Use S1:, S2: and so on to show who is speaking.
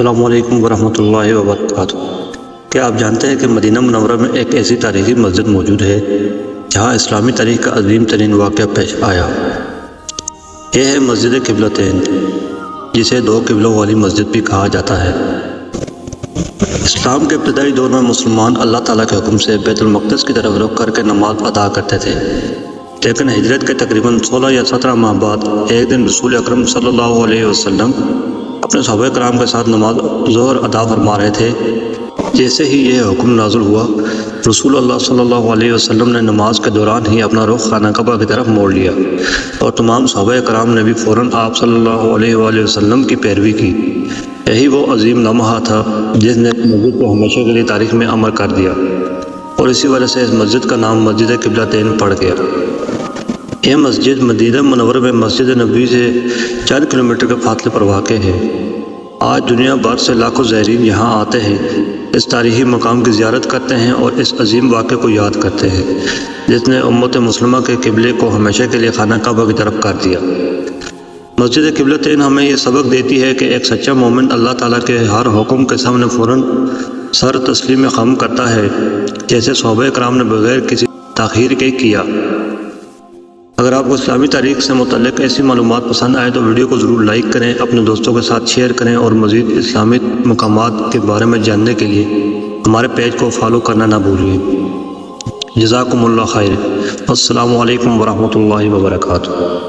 S1: السلام علیکم ورحمۃ اللہ وبرکاتہ۔ کیا آپ جانتے ہیں کہ مدینہ منورہ میں ایک ایسی تاریخی مسجد موجود ہے جہاں اسلامی تاریخ کا عظیم ترین واقعہ پیش آیا؟ یہ ہے مسجد قبلتین، جسے دو قبلوں والی مسجد بھی کہا جاتا ہے۔ اسلام کے ابتدائی دور میں مسلمان اللہ تعالیٰ کے حکم سے بیت المقدس کی طرف رخ کر کے نماز ادا کرتے تھے، لیکن ہجرت کے تقریباً 16 یا 17 ماہ بعد ایک دن رسول اکرم صلی اللہ علیہ وسلم اپنے صحابہ کرام کے ساتھ نماز ظہر ادا فرما رہے تھے۔ جیسے ہی یہ حکم نازل ہوا، رسول اللہ صلی اللہ علیہ وسلم نے نماز کے دوران ہی اپنا رخ خانہ کعبہ کی طرف موڑ لیا، اور تمام صحابہ کرام نے بھی فوراً آپ صلی اللہ علیہ وآلہ وسلم کی پیروی کی۔ یہی وہ عظیم لمحہ تھا جس نے مسجد کو ہمیشہ کے لیے تاریخ میں امر کر دیا، اور اسی وجہ سے اس مسجد کا نام مسجد قبلتین پڑ گیا۔ یہ مسجد مدینہ منورہ میں مسجد نبوی سے چند کلومیٹر کے فاصلے پر واقع ہے۔ آج دنیا بھر سے لاکھوں زائرین یہاں آتے ہیں، اس تاریخی مقام کی زیارت کرتے ہیں اور اس عظیم واقعے کو یاد کرتے ہیں جس نے امت مسلمہ کے قبلے کو ہمیشہ کے لیے خانہ کعبہ کی طرف کر دیا۔ مسجد قبلتین ہمیں یہ سبق دیتی ہے کہ ایک سچا مومن اللہ تعالیٰ کے ہر حکم کے سامنے فوراً سر تسلیم خم کرتا ہے، جیسے صحابہ کرام نے بغیر کسی تاخیر کے کیا۔ اگر آپ کو اسلامی تاریخ سے متعلق ایسی معلومات پسند آئے تو ویڈیو کو ضرور لائک کریں، اپنے دوستوں کے ساتھ شیئر کریں، اور مزید اسلامی مقامات کے بارے میں جاننے کے لیے ہمارے پیج کو فالو کرنا نہ بھولیے۔ جزاکم اللہ خیر۔ السلام علیکم ورحمۃ اللہ وبرکاتہ۔